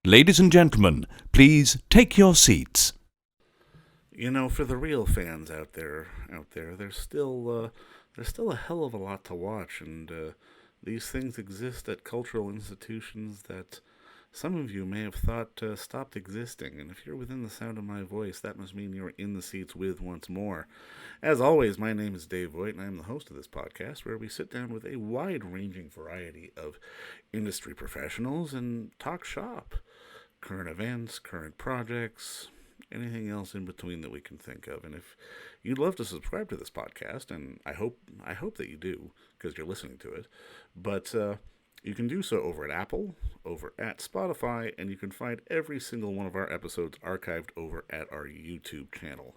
Ladies and gentlemen, please take your seats. You know, for the real fans out there, there's still a hell of a lot to watch, and these things exist at cultural institutions that some of you may have thought stopped existing. And if you're within the sound of my voice, that must mean you're in the seats with once more. As always, my name is Dave Voigt, and I'm the host of this podcast, where we sit down with a wide-ranging variety of industry professionals and talk shop, current events, current projects, anything else in between that we can think of. And if you'd love to subscribe to this podcast, and I hope that you do because you're listening to it, but you can do so over at Apple, over at Spotify, and you can find every single one of our episodes archived over at our YouTube channel.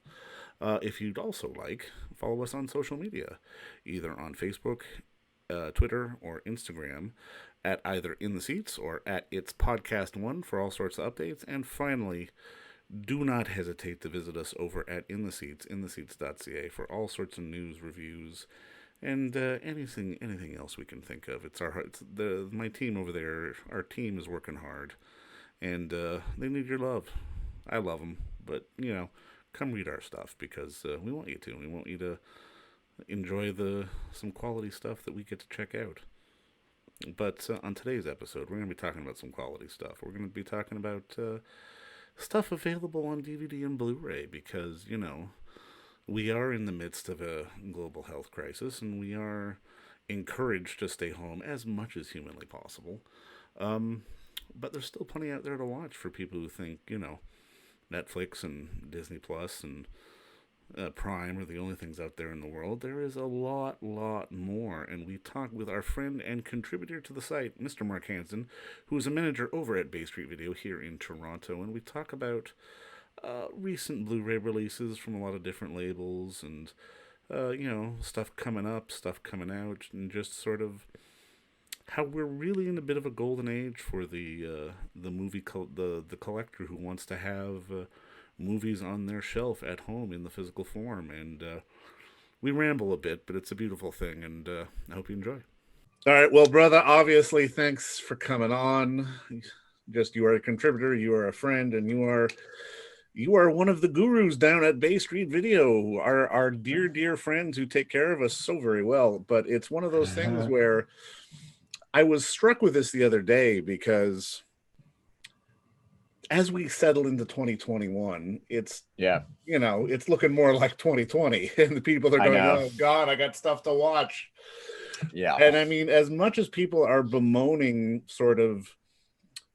If you'd also like, follow us on social media, either on Facebook, Twitter, or Instagram, at either In the Seats or at It's Podcast One for all sorts of updates. And finally, do not hesitate to visit us over at In the Seats, intheseats.ca, for all sorts of news, reviews, and anything else we can think of. My team over there. Our team is working hard, and they need your love. I love them, but come read our stuff because we want you to. We want you to enjoy some quality stuff that we get to check out. But on today's episode, we're going to be talking about some quality stuff. We're going to be talking about stuff available on DVD and Blu-ray because, we are in the midst of a global health crisis and we are encouraged to stay home as much as humanly possible. But there's still plenty out there to watch for people who think, Netflix and Disney Plus and Prime are the only things out there in the world. There is a lot more, and we talk with our friend and contributor to the site, Mr. Mark Hanson, who is a manager over at Bay Street Video here in Toronto, and we talk about recent Blu-ray releases from a lot of different labels, and stuff coming up, stuff coming out, and just sort of how we're really in a bit of a golden age for the the collector who wants to have movies on their shelf at home in the physical form. And we ramble a bit, but it's a beautiful thing, and I hope you enjoy. All right, well, brother, obviously, thanks for coming on. You are a contributor, you are a friend, and you are one of the gurus down at Bay Street Video, our dear friends who take care of us so very well. But it's one of those things where I was struck with this the other day because as we settle into 2021, it's looking more like 2020, and the people are going, "Oh God, I got stuff to watch." Yeah, and I mean, as much as people are bemoaning sort of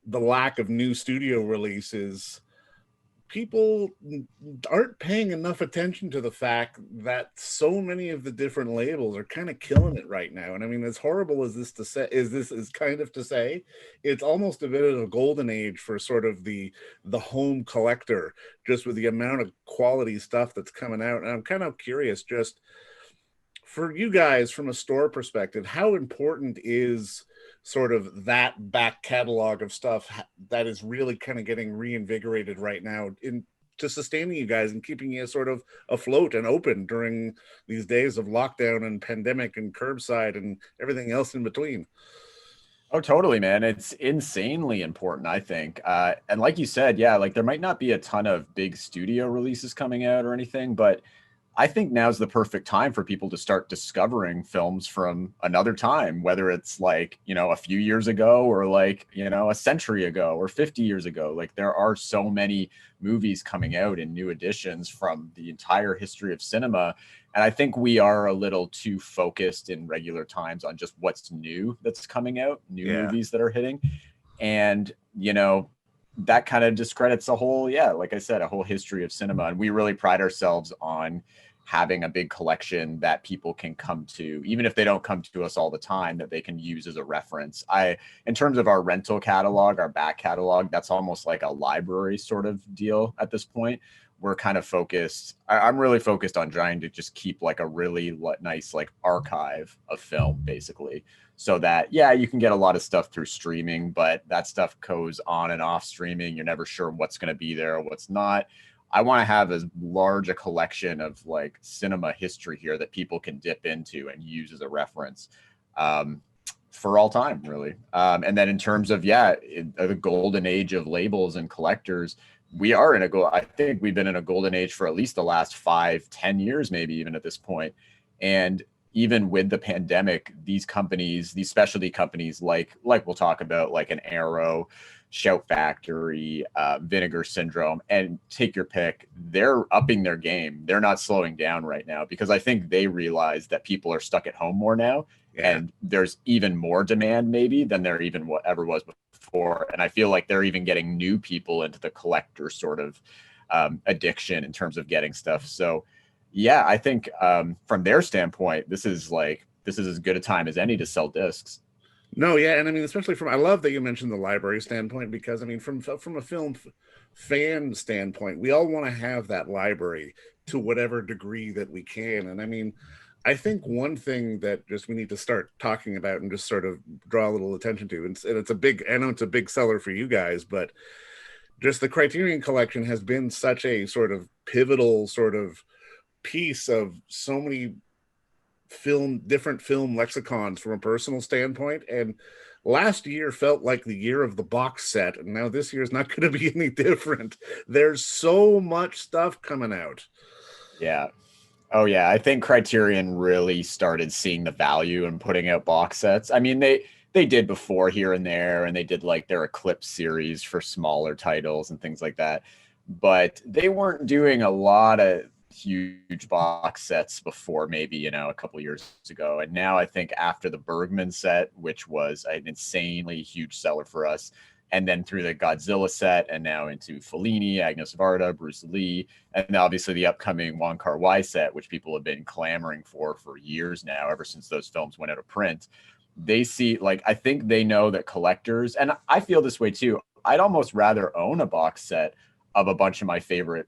the lack of new studio releases, people aren't paying enough attention to the fact that so many of the different labels are kind of killing it right now. And I mean, as horrible as this is kind of to say, it's almost a bit of a golden age for sort of the home collector, just with the amount of quality stuff that's coming out. And I'm kind of curious, just for you guys from a store perspective, how important is sort of that back catalog of stuff that is really kind of getting reinvigorated right now to sustaining you guys and keeping you sort of afloat and open during these days of lockdown and pandemic and curbside and everything else in between? Oh, totally, man. It's insanely important, I think. And like you said, yeah, like there might not be a ton of big studio releases coming out or anything, but I think now's the perfect time for people to start discovering films from another time, whether it's like, a few years ago or like, a century ago or 50 years ago. Like there are so many movies coming out in new editions from the entire history of cinema. And I think we are a little too focused in regular times on just what's new that's coming out, movies that are hitting. And, that kind of discredits like I said, a whole history of cinema. And we really pride ourselves on having a big collection that people can come to, even if they don't come to us all the time, that they can use as a reference. In terms of our rental catalog, our back catalog, that's almost like a library sort of deal at this point. We're kind of focused. I'm really focused on trying to just keep like a really nice like archive of film, basically, so that, you can get a lot of stuff through streaming, but that stuff goes on and off streaming. You're never sure what's going to be there or what's not. I want to have as large a collection of like cinema history here that people can dip into and use as a reference. for all time, really. And then in terms of, the golden age of labels and collectors, we are in I think we've been in a golden age for at least the last 5-10 years, maybe even at this point. And even with the pandemic, these companies, these specialty companies, like we'll talk about, like an Arrow, Shout Factory, Vinegar Syndrome, and take your pick, they're upping their game. They're not slowing down right now, because I think they realize that people are stuck at home more now. Yeah. And there's even more demand maybe than there even ever was before. And I feel like they're even getting new people into the collector sort of addiction in terms of getting stuff. So yeah, I think from their standpoint, this is as good a time as any to sell discs. No, yeah, and I mean, especially I love that you mentioned the library standpoint, because I mean, from a film fan standpoint, we all want to have that library to whatever degree that we can. And I mean, I think one thing that just we need to start talking about and just sort of draw a little attention to, and it's I know it's a big seller for you guys, but just the Criterion Collection has been such a sort of pivotal sort of piece of so many different film lexicons from a personal standpoint. And last year felt like the year of the box set, and now this year is not going to be any different. There's so much stuff coming out. Yeah. Oh yeah, I think Criterion really started seeing the value in putting out box sets. I mean, they did before here and there, and they did like their Eclipse series for smaller titles and things like that, but they weren't doing a lot of huge box sets before, maybe, a couple years ago. And now I think after the Bergman set, which was an insanely huge seller for us, and then through the Godzilla set, and now into Fellini, Agnes Varda, Bruce Lee, and obviously the upcoming Wong Kar-wai set, which people have been clamoring for years now, ever since those films went out of print. They see, I think they know that collectors, and I feel this way too, I'd almost rather own a box set of a bunch of my favorite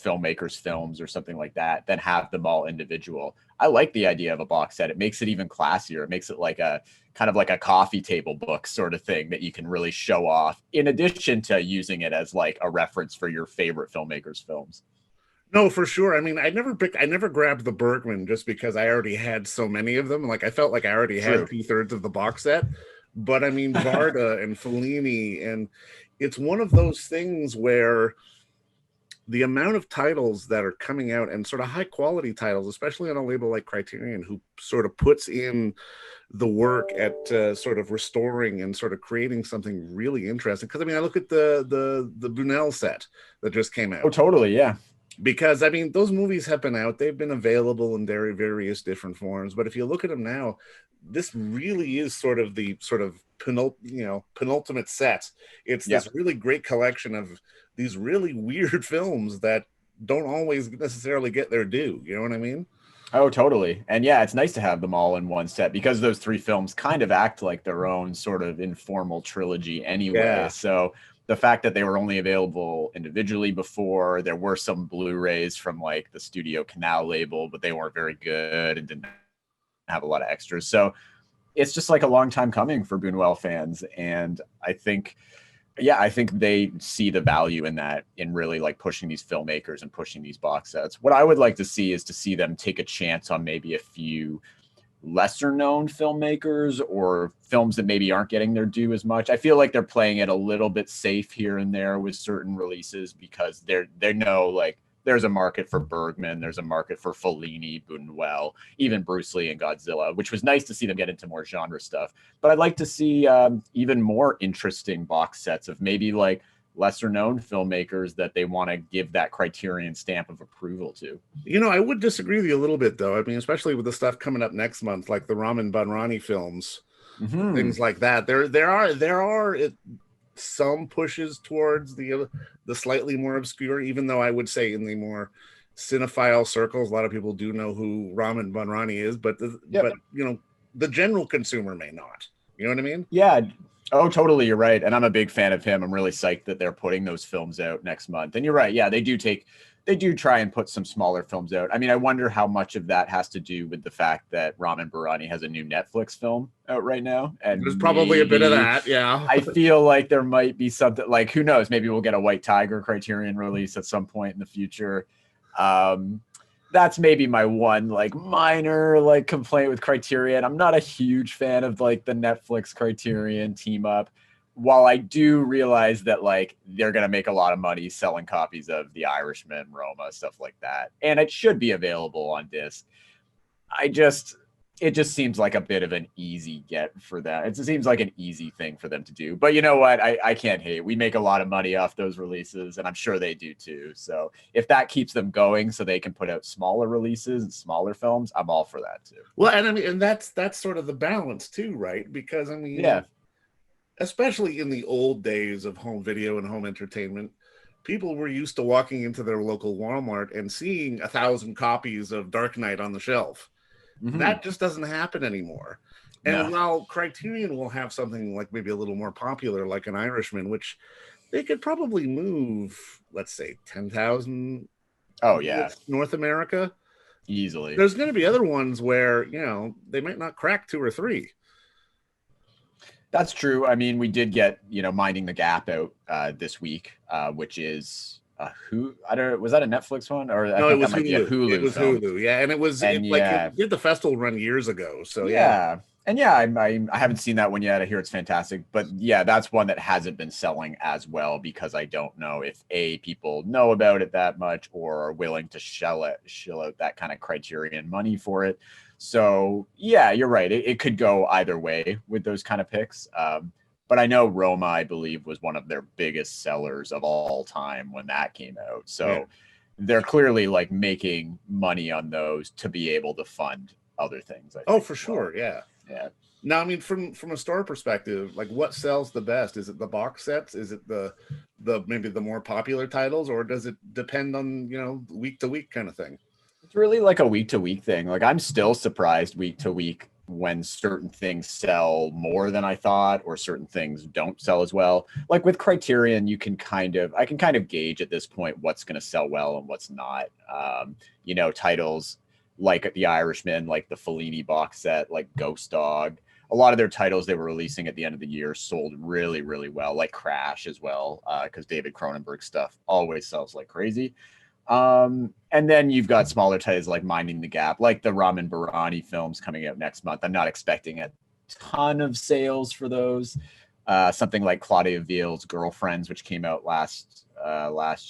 filmmakers' films or something like that than have them all individual. I like the idea of a box set. It makes it even classier. It makes it like a kind of like a coffee table book sort of thing that you can really show off, in addition to using it as like a reference for your favorite filmmakers' films. No, for sure. I mean, I never grabbed the Bergman just because I already had so many of them. Like, I felt like I already had 2/3 of the box set. But I mean, Varda and Fellini, and it's one of those things where the amount of titles that are coming out, and sort of high quality titles, especially on a label like Criterion, who sort of puts in the work at sort of restoring and sort of creating something really interesting. Because I mean, I look at the Brunel set that just came out. Oh, totally, yeah. Because I mean, those movies have been out; they've been available in various different forms. But if you look at them now, this really is sort of the penultimate set. It's this really great collection of these really weird films that don't always necessarily get their due. You know what I mean? Oh, totally. And yeah, it's nice to have them all in one set, because those 3 films kind of act like their own sort of informal trilogy anyway. Yeah. So the fact that they were only available individually before, there were some Blu-rays from like the Studio Canal label, but they weren't very good and didn't have a lot of extras. So it's just like a long time coming for Buñuel fans. And I think they see the value in that, in really like pushing these filmmakers and pushing these box sets. What I would like to see is to see them take a chance on maybe a few lesser known filmmakers or films that maybe aren't getting their due as much. I feel like they're playing it a little bit safe here and there with certain releases, because they know like there's a market for Bergman, there's a market for Fellini, Buñuel, even Bruce Lee and Godzilla, which was nice to see them get into more genre stuff. But I'd like to see even more interesting box sets of maybe like lesser known filmmakers that they want to give that Criterion stamp of approval to. You know, I would disagree with you a little bit, though. I mean, especially with the stuff coming up next month, like the Raman Banrani films, things like that. There are some pushes towards the slightly more obscure, even though I would say in the more cinephile circles, a lot of people do know who Raman Banrani is, but but you know, the general consumer may not. You know what I mean? Yeah. Oh, totally. You're right. And I'm a big fan of him. I'm really psyched that they're putting those films out next month. And you're right. Yeah, they do try and put some smaller films out. I mean, I wonder how much of that has to do with the fact that Raman Barani has a new Netflix film out right now. And there's probably a bit of that. Yeah. I feel like there might be something, like, who knows? Maybe we'll get a White Tiger Criterion release at some point in the future. that's maybe my one like minor like complaint with Criterion. I'm not a huge fan of like the Netflix Criterion team up. While I do realize that like they're gonna make a lot of money selling copies of The Irishman, Roma, stuff like that, and it should be available on disc. I just it just seems like a bit of an easy get for them. It seems like an easy thing for them to do. But you know what? I can't hate. We make a lot of money off those releases, and I'm sure they do too. So if that keeps them going so they can put out smaller releases and smaller films, I'm all for that too. Well, and I mean, and that's sort of the balance too, right? Because I mean, Yeah. especially in the old days of home video and home entertainment, people were used to walking into their local Walmart and seeing 1,000 copies of Dark Knight on the shelf. Mm-hmm. That just doesn't happen anymore. And No. while Criterion will have something like maybe a little more popular, like an Irishman, which they could probably move, let's say, 10,000 Oh yeah, North America, easily. there's going to be other ones where, they might not crack 2 or 3. That's true. I mean, we did get, Minding the Gap out this week, which is who I don't was that a Netflix one or I No, think it was that might Hulu. be a Hulu It was film. Hulu, yeah, and it did the festival run years ago. So yeah. And yeah, I haven't seen that one yet. I hear it's fantastic, but yeah, that's one that hasn't been selling as well because I don't know if people know about it that much or are willing to shell out that kind of Criterion money for it. So yeah, you're right. It could go either way with those kind of picks. But I know Roma, I believe, was one of their biggest sellers of all time when that came out. So they're clearly like making money on those to be able to fund other things. I think, for sure, yeah. Yeah. Now, I mean, from a store perspective, like what sells the best? Is it the box sets? Is it the maybe the more popular titles, or does it depend on week to week kind of thing? It's really like a week to week thing. Like I'm still surprised week to week when certain things sell more than I thought or certain things don't sell as well. Like with Criterion, I can kind of gauge at this point what's going to sell well and what's not. Titles like The Irishman, like the Fellini box set, like Ghost Dog. A lot of their titles they were releasing at the end of the year sold really, really well, like Crash as well, because David Cronenberg stuff always sells like crazy. And then you've got smaller titles like Minding the Gap, like the Ramin Barani films coming out next month. I'm not expecting a ton of sales for those. Something like Claudia Ville's Girlfriends, which came out last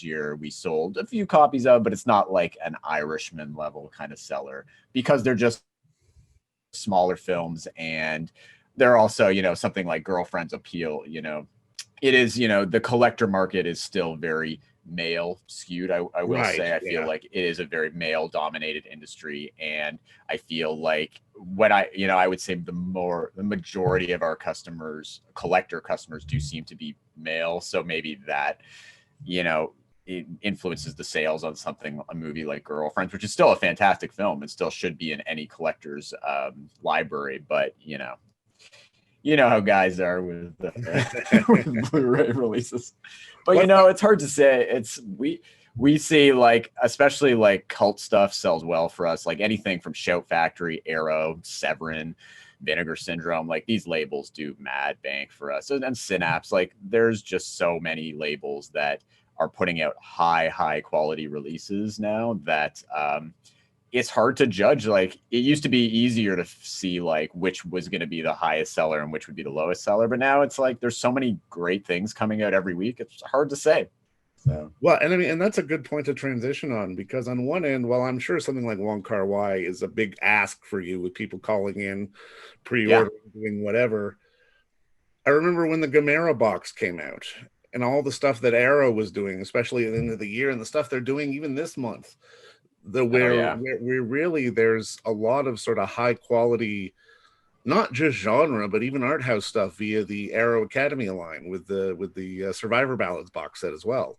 year, we sold a few copies of, but it's not like an Irishman level kind of seller because they're just smaller films. And they're also, something like Girlfriends appeal, it is, the collector market is still very male skewed. I will say, I feel like it is a very male dominated industry. And I feel like what I would say the majority of our collector customers do seem to be male. So maybe that, it influences the sales on a movie like Girlfriends, which is still a fantastic film and still should be in any collector's library. But, you know how guys are with, with Blu-ray releases. But it's hard to say. We see like especially like cult stuff sells well for us. Like anything from Shout Factory, Arrow, Severin, Vinegar Syndrome. Like these labels do mad bank for us. And Synapse. Like there's just so many labels that are putting out high quality releases now that it's hard to judge. Like it used to be easier to see like which was going to be the highest seller and which would be the lowest seller. But now it's like, there's so many great things coming out every week. It's hard to say. So. Well, and I mean, and that's a good point to transition on because on one end, while I'm sure something like Wong Kar-wai is a big ask for you with people calling in, pre-ordering, doing whatever. I remember when the Gamera box came out and all the stuff that Arrow was doing, especially at the end of the year and the stuff they're doing even this month. Where really there's a lot of sort of high quality, not just genre, but even art house stuff via the Arrow Academy line with the Survivor Ballads box set as well.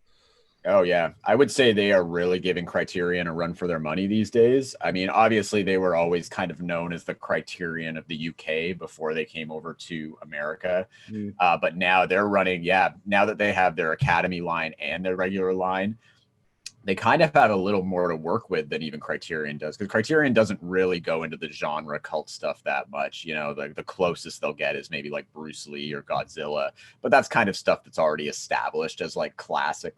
Oh yeah, I would say they are really giving Criterion a run for their money these days. I mean, obviously they were always kind of known as the Criterion of the UK before they came over to America. But now they're running, now that they have their Academy line and their regular line, they kind of have a little more to work with than even Criterion does, because Criterion doesn't really go into the genre cult stuff that much. The closest they'll get is maybe like Bruce Lee or Godzilla, but that's kind of stuff that's already established as like classic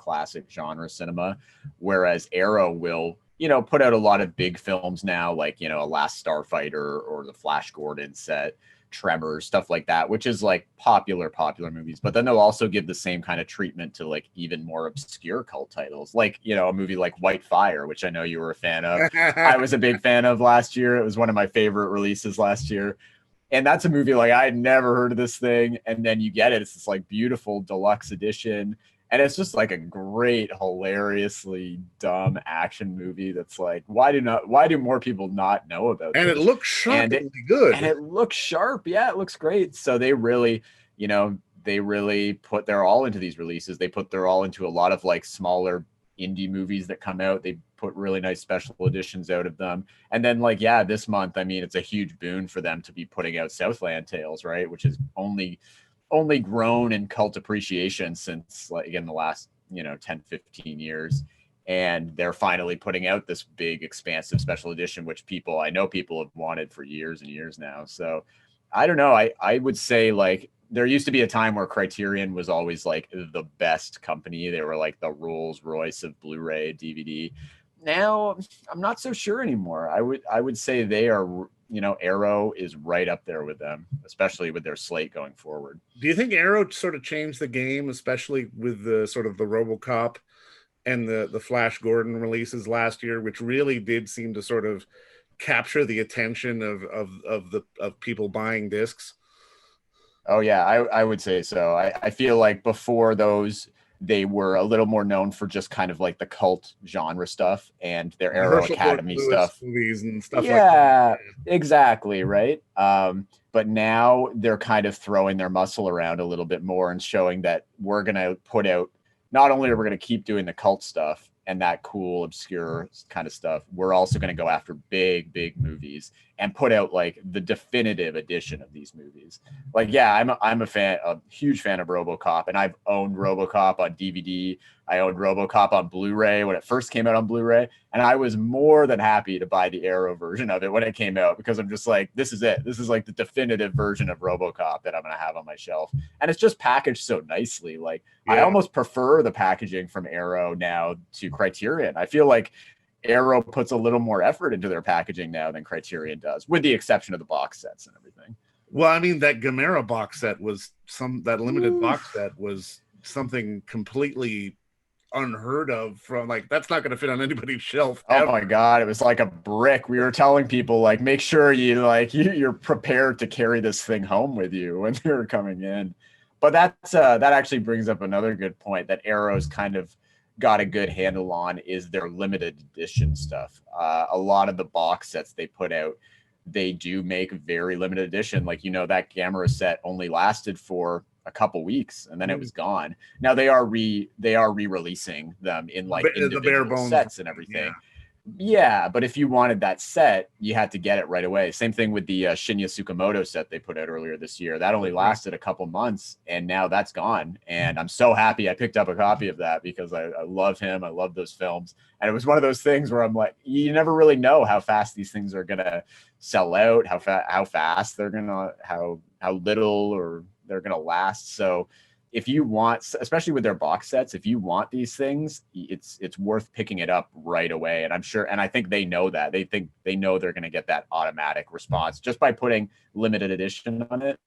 genre cinema. Whereas Arrow will, put out a lot of big films now, like, A Last Starfighter or the Flash Gordon set, Tremors, stuff like that, which is like popular movies. But then they'll also give the same kind of treatment to like even more obscure cult titles, like, a movie like White Fire, which I know you were a fan of. I was a big fan of last year. It was one of my favorite releases last year. And that's a movie like I had never heard of this thing. And then you get it. It's this like beautiful deluxe edition. And it's just like a great, hilariously dumb action movie that's like, why do more people not know about and this? It looks shockingly good. And it looks sharp. Yeah, it looks great. So they really, put their all into these releases. They put their all into a lot of like smaller indie movies that come out. They put really nice special editions out of them. And then like, yeah, this month, I mean, it's a huge boon for them to be putting out Southland Tales, right? Which is only grown in cult appreciation since like, again, the last, 10, 15 years. And they're finally putting out this big, expansive special edition, which I know people have wanted for years and years now. So I don't know. I would say like there used to be a time where Criterion was always like the best company. They were like the Rolls Royce of Blu-ray, DVD. Now I'm not so sure anymore. I would say they are, Arrow is right up there with them, especially with their slate going forward. Do you think Arrow sort of changed the game, especially with the sort of the RoboCop and the Flash Gordon releases last year, which really did seem to sort of capture the attention of people buying discs? Oh yeah, I would say so. I feel like before those, they were a little more known for just kind of like the cult genre stuff and their Arrow Academy stuff, movies and stuff. Yeah, like that. Exactly, right. But now they're kind of throwing their muscle around a little bit more and showing that we're gonna put out. Not only are we going to keep doing the cult stuff and that cool, obscure kind of stuff, we're also going to go after big movies and put out like the definitive edition of these movies. Like, yeah, I'm a huge fan of RoboCop, and I've owned RoboCop on DVD. I owned RoboCop on Blu-ray when it first came out on Blu-ray, and I was more than happy to buy the Arrow version of it when it came out, because I'm just like, this is it. This is like the definitive version of RoboCop that I'm going to have on my shelf. And it's just packaged so nicely. Like, yeah. I almost prefer the packaging from Arrow now to Criterion. I feel like Arrow puts a little more effort into their packaging now than Criterion does, with the exception of the box sets and everything. Well, I mean, that Gamera box set was that limited box set was something completely unheard of. From like, that's not going to fit on anybody's shelf ever. Oh my god, it was like a brick. We were telling people like, make sure you're prepared to carry this thing home with you when you're coming in. But that actually brings up another good point that Arrow's kind of got a good handle on, is their limited edition stuff. A lot of the box sets they put out, they do make very limited edition. Like, that Gamera set only lasted for a couple weeks and then it was gone. Now they are re-releasing them in like individual the bare bones sets and everything. Yeah, but if you wanted that set, you had to get it right away. Same thing with the Shinya Tsukamoto set they put out earlier this year. That only lasted a couple months, and now that's gone. And I'm so happy I picked up a copy of that, because I love him. I love those films. And it was one of those things where I'm like, you never really know how fast these things are going to sell out, how fast they're going to, how little or they're going to last. So if you want, especially with their box sets, if you want these things, it's worth picking it up right away. And I'm sure, and I think they know that. They know they're going to get that automatic response just by putting limited edition on it.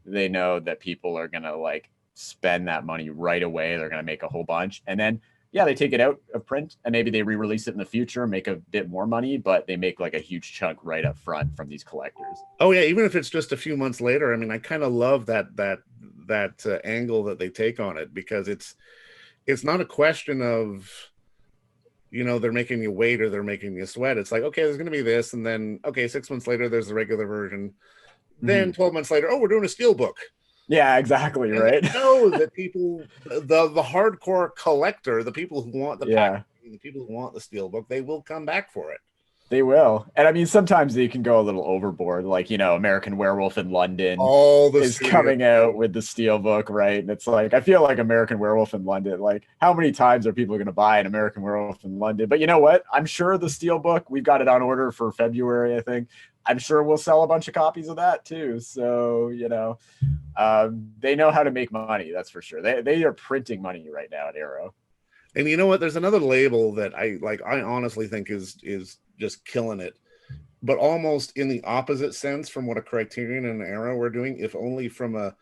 They know that people are going to like spend that money right away. They're going to make a whole bunch, and then they take it out of print and maybe they re-release it in the future, make a bit more money, but they make like a huge chunk right up front from these collectors. Oh yeah, even if it's just a few months later. I mean, I kind of love that angle that they take on it, because it's not a question of, they're making you wait or they're making you sweat. It's like, okay, there's going to be this, and then, okay, 6 months later, there's the regular version. Then 12 months later, oh, we're doing a steelbook. Yeah, exactly, right? I know that people, the hardcore collector, the people who want the packaging, the people who want the steelbook, they will come back for it. They will. And I mean, sometimes they can go a little overboard. Like, American Werewolf in London is coming out with the steelbook, right? And it's like, I feel like American Werewolf in London, like, how many times are people going to buy an American Werewolf in London? But you know what? I'm sure the steelbook, we've got it on order for February, I think. I'm sure we'll sell a bunch of copies of that too. So, they know how to make money. That's for sure. They are printing money right now at Arrow. And you know what? There's another label that I honestly think is just killing it, but almost in the opposite sense from what a Criterion and an Arrow were doing, if only from a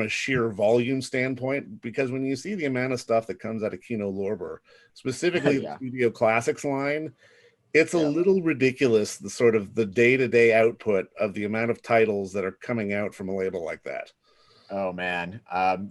sheer volume standpoint. Because when you see the amount of stuff that comes out of Kino Lorber, specifically the Yeah. Studio Classics line, it's a Yeah. little ridiculous, the sort of the day-to-day output of the amount of titles that are coming out from a label like that. Oh man.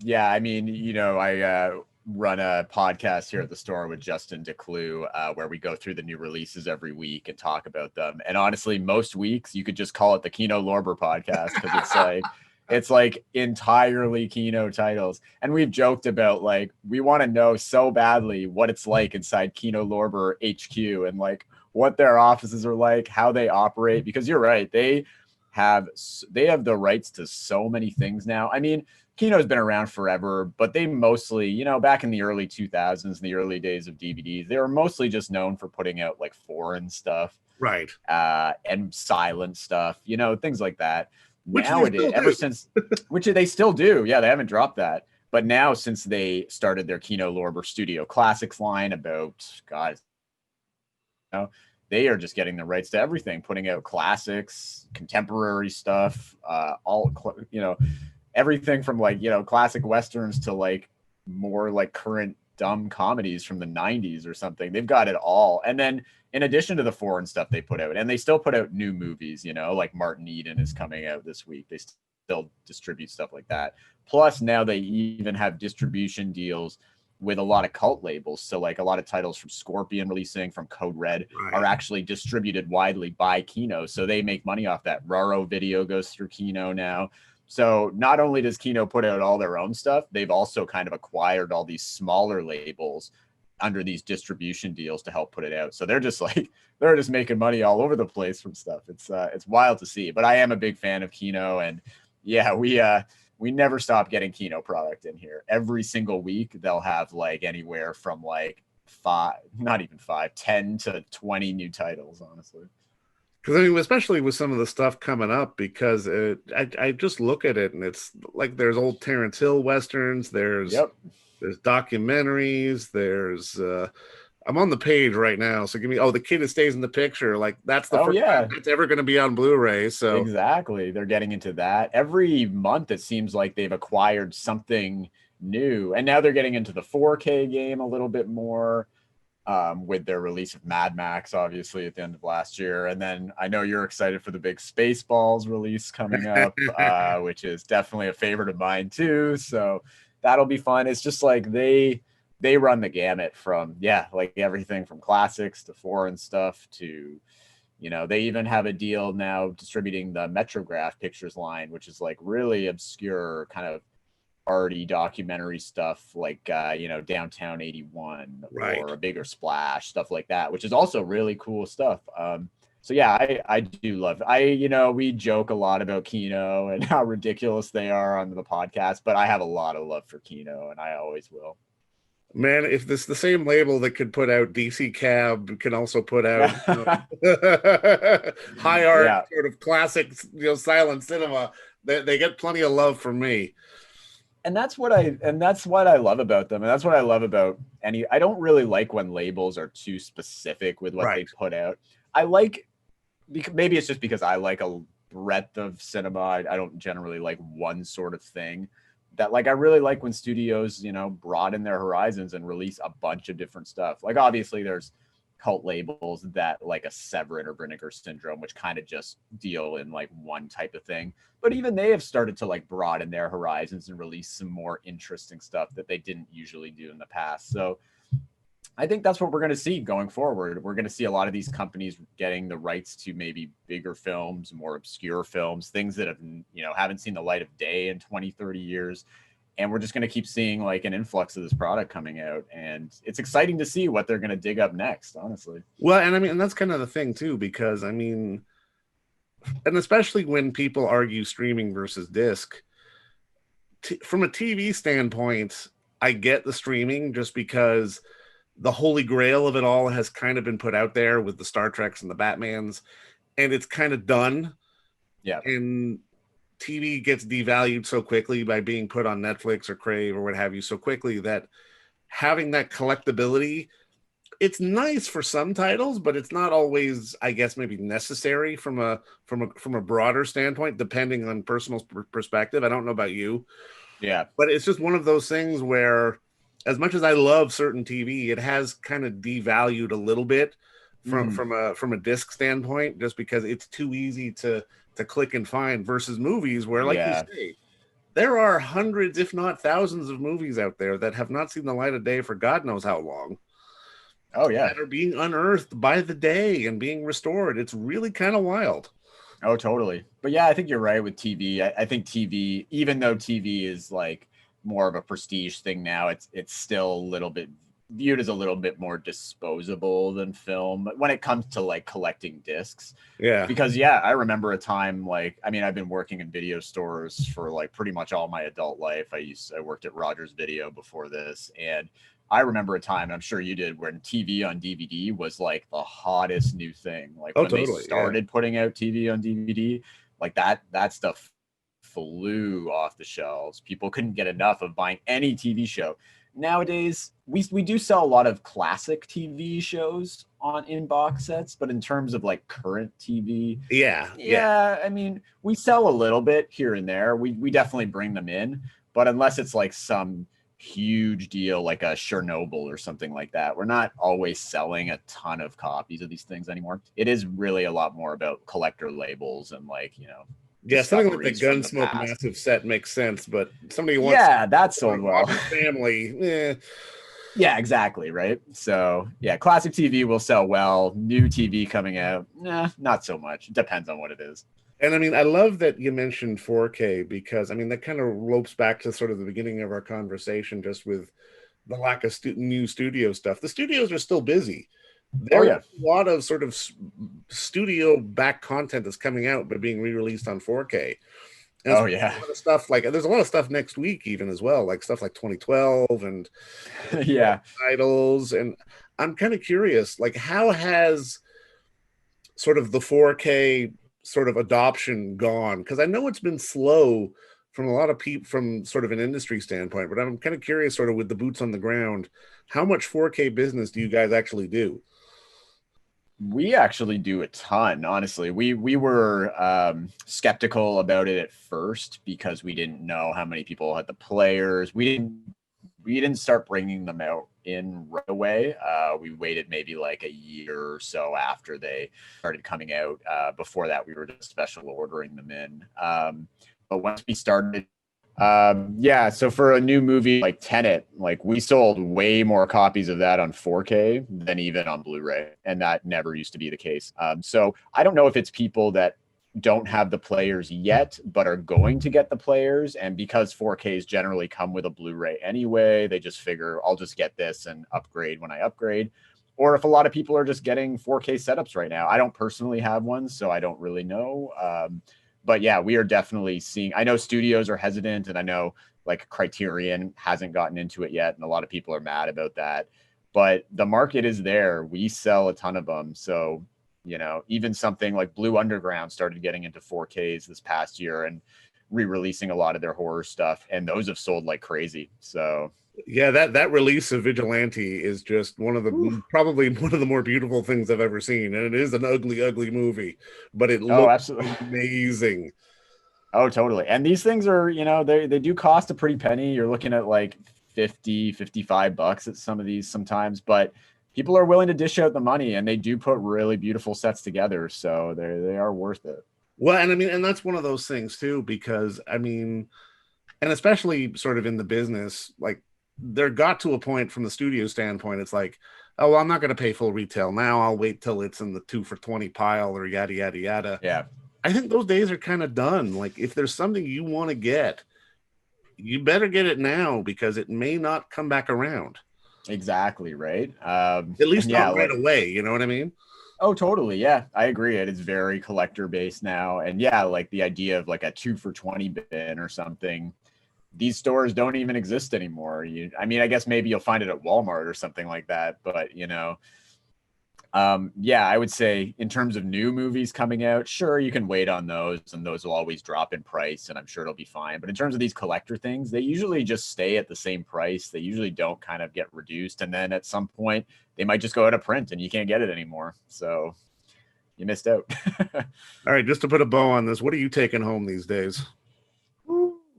Yeah, I mean, I run a podcast here at the store with Justin Declue, where we go through the new releases every week and talk about them. And honestly, most weeks you could just call it the Kino Lorber podcast because it's like entirely Kino titles. And we've joked about like we want to know so badly what it's like inside Kino Lorber HQ and like what their offices are like, how they operate. Because you're right, they have the rights to so many things now. I mean, Kino's been around forever, but they mostly, back in the early 2000s, the early days of DVDs, they were mostly just known for putting out like foreign stuff, Right. And silent stuff, things like that. Which Nowadays, ever since, which they still do, yeah, they haven't dropped that. But now, since they started their Kino Lorber Studio Classics line about, God, they are just getting the rights to everything, putting out classics, contemporary stuff, everything from like, classic Westerns to like more like current dumb comedies from the 90s or something. They've got it all. And then in addition to the foreign stuff they put out, and they still put out new movies, like Martin Eden is coming out this week. They still distribute stuff like that. Plus now they even have distribution deals with a lot of cult labels. So like a lot of titles from Scorpion releasing, from Code Red, are actually distributed widely by Kino. So they make money off that. Raro Video goes through Kino now. So not only does Kino put out all their own stuff, they've also kind of acquired all these smaller labels under these distribution deals to help put it out. So they're just making money all over the place from stuff. It's wild to see. But I am a big fan of Kino, and yeah, we never stop getting Kino product in here. Every single week, they'll have like anywhere from like 10 to 20 new titles, honestly. Because I mean, especially with some of the stuff coming up, because I just look at it and it's like there's old Terrence Hill Westerns, there's documentaries, there's I'm on the page right now, so give me The Kid That Stays in the Picture, like that's the first time it's ever going to be on Blu-ray. So exactly, they're getting into that every month. It seems like they've acquired something new, and now they're getting into the 4K game a little bit more, with their release of Mad Max, obviously at the end of last year. And then I know you're excited for the big Spaceballs release coming up, which is definitely a favorite of mine too. So that'll be fun. It's just like they run the gamut from, like everything from classics to foreign stuff to, they even have a deal now distributing the Metrograph Pictures line, which is like really obscure kind of arty documentary stuff like, Downtown 81 or A Bigger Splash, stuff like that, which is also really cool stuff. So yeah, I do love we joke a lot about Kino and how ridiculous they are on the podcast, but I have a lot of love for Kino, and I always will. Man, if this the same label that could put out DC Cab can also put out high art sort of classic, silent cinema, they get plenty of love from me. And that's what I love about them. And that's what I love about I don't really like when labels are too specific with what they put out. Maybe it's just because I like a breadth of cinema. I don't generally like one sort of thing. That like I really like when studios, broaden their horizons and release a bunch of different stuff. Like obviously there's cult labels that like a Severin or Vinegar Syndrome, which kind of just deal in like one type of thing. But even they have started to like broaden their horizons and release some more interesting stuff that they didn't usually do in the past. So I think that's what we're going to see going forward. We're going to see a lot of these companies getting the rights to maybe bigger films, more obscure films, things that have, haven't seen the light of day in 20, 30 years. And we're just going to keep seeing like an influx of this product coming out. And it's exciting to see what they're going to dig up next, honestly. Well, and I mean, and that's kind of the thing too, because I mean, and especially when people argue streaming versus disc, from a TV standpoint, I get the streaming just because the holy grail of it all has kind of been put out there with the Star Treks and the Batmans, and it's kind of done. Yeah. And TV gets devalued so quickly by being put on Netflix or Crave or what have you so quickly that having that collectability, it's nice for some titles, but it's not always, I guess, maybe necessary from a broader standpoint, depending on personal perspective. I don't know about you, Yeah. but it's just one of those things where, as much as I love certain TV, it has kind of devalued a little bit from a disc standpoint, just because it's too easy to click and find versus movies where, like you Yeah. say, there are hundreds, if not thousands, of movies out there that have not seen the light of day for God knows how long, Oh yeah. that are being unearthed by the day and being restored. It's really kind of wild. Oh, totally. But yeah, I think you're right with TV. I think TV, even though TV is like more of a prestige thing now, it's still a little bit viewed as a little bit more disposable than film when it comes to like collecting discs. Yeah. Because yeah, I remember a time like, I mean, I've been working in video stores for like pretty much all my adult life. I worked at Rogers Video before this, and I remember a time, and I'm sure you did, when TV on DVD was like the hottest new thing. Like Oh, when totally, they started putting out TV on DVD, like that stuff flew off the shelves. People couldn't get enough of buying any TV show. Nowadays, we do sell a lot of classic TV shows in box sets, but in terms of like current TV, Yeah. I mean, we sell a little bit here and there. We definitely bring them in, but unless it's like some huge deal like a Chernobyl or something like that, we're not always selling a ton of copies of these things anymore. It is really a lot more about collector labels and like, Yeah, something like the discoveries from the Gunsmoke past. massive set makes sense, but somebody wants That sold well. family. Yeah, exactly, right? So yeah, classic TV will sell well. New TV coming out, not so much. It depends on what it is. And I mean, I love that you mentioned 4K, because I mean that kind of ropes back to sort of the beginning of our conversation, just with the lack of new studio stuff. The studios are still busy. Oh There's yeah. a lot of sort of studio back content that's coming out but being re-released on 4K. And Oh yeah. a lot of stuff, like there's a lot of stuff next week even as well, like stuff like 2012 and Yeah. titles. And I'm kind of curious, like how has sort of the 4K sort of adoption gone? Because I know it's been slow from a lot of people from sort of an industry standpoint, but I'm kind of curious, sort of with the boots on the ground, how much 4K business do you guys actually do? We actually do a ton, honestly. We were skeptical about it at first because we didn't know how many people had the players. We didn't start bringing them out in right away. We waited maybe like a year or so after they started coming out. Before that, we were just special ordering them in. But once we started, so for a new movie like Tenet, like we sold way more copies of that on 4K than even on Blu-ray, and that never used to be the case. So I don't know if it's people that don't have the players yet, but are going to get the players, and because 4Ks generally come with a Blu-ray anyway, they just figure I'll just get this and upgrade when I upgrade. Or if a lot of people are just getting 4K setups right now. I don't personally have one, so I don't really know. But yeah, we are definitely seeing, I know studios are hesitant, and I know like Criterion hasn't gotten into it yet, and a lot of people are mad about that. But the market is there. We sell a ton of them. So, even something like Blue Underground started getting into 4Ks this past year and re-releasing a lot of their horror stuff, and those have sold like crazy. So Yeah, that release of Vigilante is just probably one of the more beautiful things I've ever seen, and it is an ugly, ugly movie, but it looks absolutely amazing. Oh, totally. And these things are, they do cost a pretty penny. You're looking at like 50, $55 at some of these sometimes, but people are willing to dish out the money, and they do put really beautiful sets together. So they are worth it. Well, and I mean, and that's one of those things too, because I mean, and especially sort of in the business, like there got to a point from the studio standpoint, it's like, oh, well, I'm not going to pay full retail now. I'll wait till it's in the 2 for $20 pile or yada, yada, yada. Yeah. I think those days are kind of done. Like if there's something you want to get, you better get it now, because it may not come back around. Exactly. Right. At least not right away. You know what I mean? Oh, totally. Yeah, I agree. It is very collector based now. And yeah, like the idea of like a 2 for 20 bin or something, these stores don't even exist anymore. I mean, I guess maybe you'll find it at Walmart or something like that, but Yeah, I would say in terms of new movies coming out, sure, you can wait on those and those will always drop in price and I'm sure it'll be fine. But in terms of these collector things, they usually just stay at the same price. They usually don't kind of get reduced. And then at some point, they might just go out of print and you can't get it anymore. So you missed out. All right, just to put a bow on this, what are you taking home these days?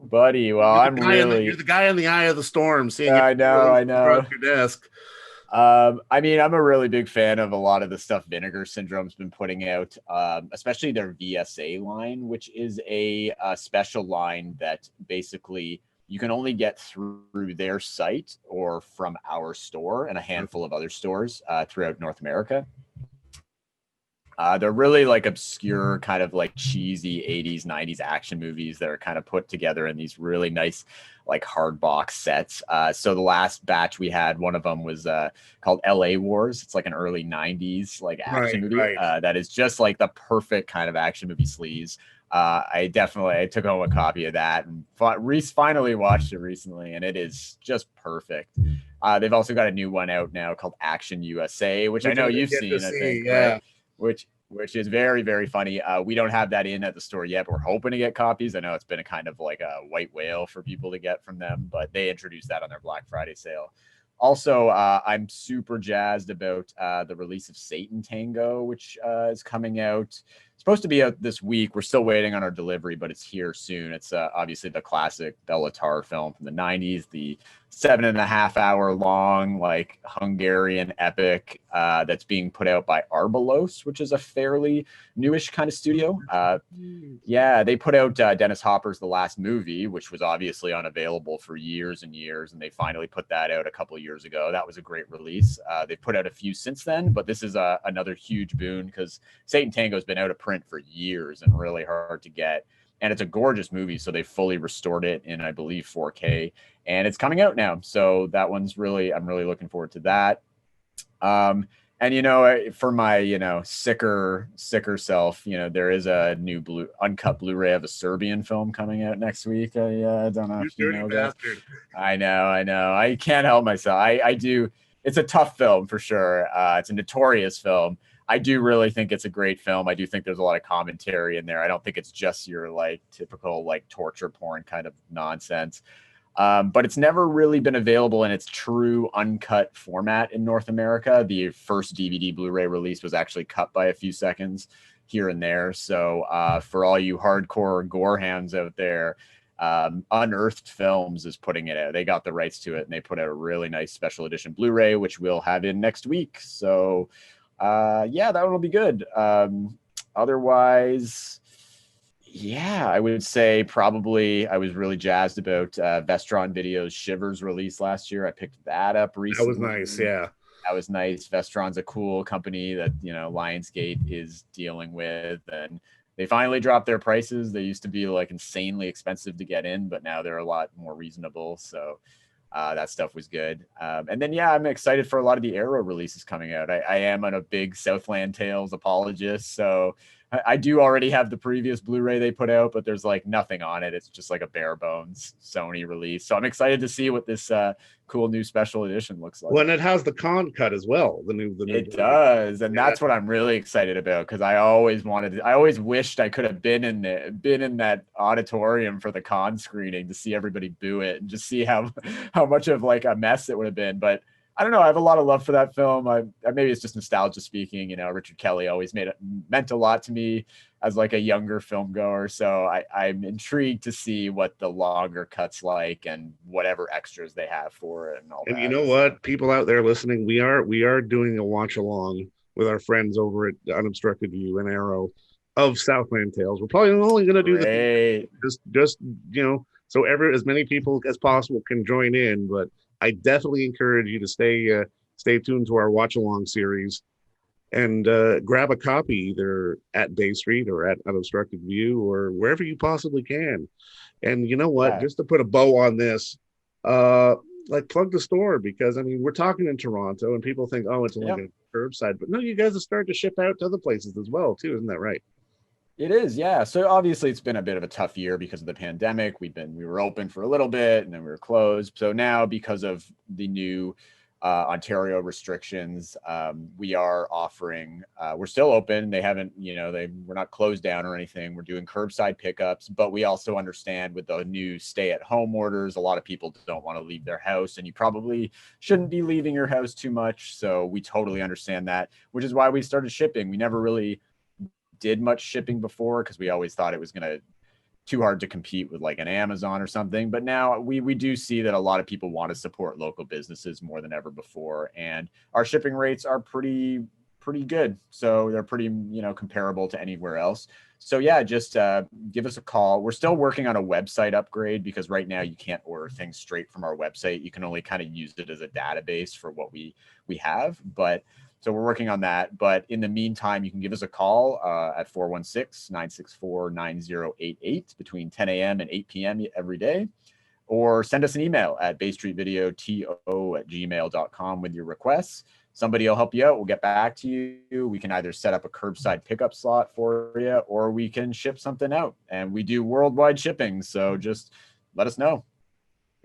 Buddy, well, You're the guy in the eye of the storm, seeing I know. across your desk. I mean, I'm a really big fan of a lot of the stuff Vinegar Syndrome's been putting out, especially their VSA line, which is a special line that basically you can only get through their site or from our store and a handful of other stores throughout North America. They're really like obscure, kind of like cheesy 80s, 90s action movies that are kind of put together in these really nice, like hard box sets. So the last batch we had, one of them was called LA Wars. It's like an early 90s like action movie that is just like the perfect kind of action movie sleaze. I took home a copy of that and finally watched it recently, and it is just perfect. They've also got a new one out now called Action USA, which I know you've seen, I think, yeah. right? Which is very, very funny. We don't have that in at the store yet, but we're hoping to get copies. I know it's been a kind of like a white whale for people to get from them, but they introduced that on their Black Friday sale. Also, I'm super jazzed about the release of Satan Tango, which is coming out. It's supposed to be out this week. We're still waiting on our delivery, but it's here soon. It's obviously the classic Bellatar film from the 90s, the 7.5 hour long, like Hungarian epic that's being put out by Arbalos, which is a fairly newish kind of studio. Yeah, they put out Dennis Hopper's The Last Movie, which was obviously unavailable for years and years, and they finally put that out a couple of years ago. That was a great release. They've put out a few since then, but this is another huge boon because Satan Tango's been out of print for years and really hard to get. And it's a gorgeous movie, so they fully restored it in, I believe, 4K, and it's coming out now. So that one's I'm really looking forward to that. And for my sicker self, there is a new uncut Blu-ray of a Serbian film coming out next week. I don't know if you know that. I know. I can't help myself. I do. It's a tough film for sure. It's a notorious film. I do really think it's a great film. I do think there's a lot of commentary in there. I don't think it's just your like typical like torture porn kind of nonsense. But it's never really been available in its true uncut format in North America. The first DVD Blu-ray release was actually cut by a few seconds here and there. So for all you hardcore gore hands out there, Unearthed Films is putting it out. They got the rights to it, and they put out a really nice special edition Blu-ray, which we'll have in next week. So that one will be good. Otherwise, I would say probably I was really jazzed about Vestron Video's Shivers release last year. I picked that up recently. That was nice, yeah. That was nice. Vestron's a cool company that, Lionsgate is dealing with, and they finally dropped their prices. They used to be like insanely expensive to get in, but now they're a lot more reasonable. So that stuff was good. And then, I'm excited for a lot of the Arrow releases coming out. I am a big Southland Tales apologist, so I do already have the previous Blu-ray they put out, but there's like nothing on it. It's just like a bare bones Sony release. So I'm excited to see what this cool new special edition looks like. Well, and it has the con cut as well. The new it does, and that's what I'm really excited about because I always wished I could have been in that auditorium for the con screening to see everybody boo it and just see how much of like a mess it would have been. But I don't know. I have a lot of love for that film. Maybe it's just nostalgia speaking. Richard Kelly always meant a lot to me as like a younger film goer. So I'm intrigued to see what the longer cuts like and whatever extras they have for it and all that. And you know what, people out there listening, we are doing a watch along with our friends over at Unobstructed View and Arrow of Southland Tales. We're probably only going to do just so as many people as possible can join in, but I definitely encourage you to stay tuned to our watch along series and grab a copy either at Bay Street or at Unobstructed View or wherever you possibly can. And you know what? Just to put a bow on this, plug the store because we're talking in Toronto and people think, oh, it's only a curbside, but no, you guys are starting to ship out to other places as well too, isn't that right? It is, yeah. So obviously it's been a bit of a tough year because of the pandemic. We were open for a little bit and then we were closed. So now because of the new Ontario restrictions. We are offering, we're still open. They haven't, we're not closed down or anything. We're doing curbside pickups, but we also understand with the new stay at home orders, a lot of people don't want to leave their house, and you probably shouldn't be leaving your house too much. So we totally understand that, which is why we started shipping. We never really did much shipping before because we always thought it was going to too hard to compete with like an Amazon or something. But now we do see that a lot of people want to support local businesses more than ever before. And our shipping rates are pretty good. So they're pretty, comparable to anywhere else. So yeah, just give us a call. We're still working on a website upgrade because right now you can't order things straight from our website. You can only kind of use it as a database for what we have. But so we're working on that. But in the meantime, you can give us a call at 416-964-9088 between 10 a.m. and 8 p.m. every day, or send us an email at baystreetvideoto@gmail.com with your requests. Somebody will help you out. We'll get back to you. We can either set up a curbside pickup slot for you, or we can ship something out. And we do worldwide shipping. So just let us know.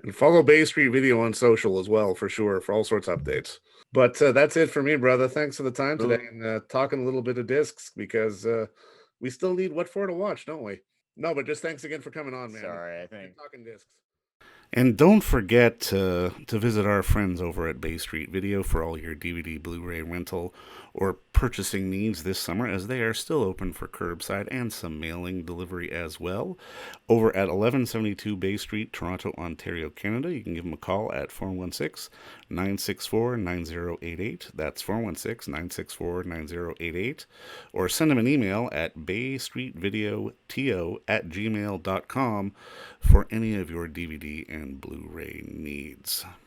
And follow Bay Street Video on social as well, for sure, for all sorts of updates. But that's it for me, brother. Thanks for the time today and talking a little bit of discs, because we still need What For to watch, don't we? No, but just thanks again for coming on, man. Sorry, I think. Talking discs. And don't forget to visit our friends over at Bay Street Video for all your DVD Blu-ray rental or purchasing needs this summer, as they are still open for curbside and some mailing delivery as well. Over at 1172 Bay Street, Toronto, Ontario, Canada, you can give them a call at 416-964-9088. That's 416-964-9088. Or send them an email at baystreetvideoto@gmail.com for any of your DVD and Blu-ray needs.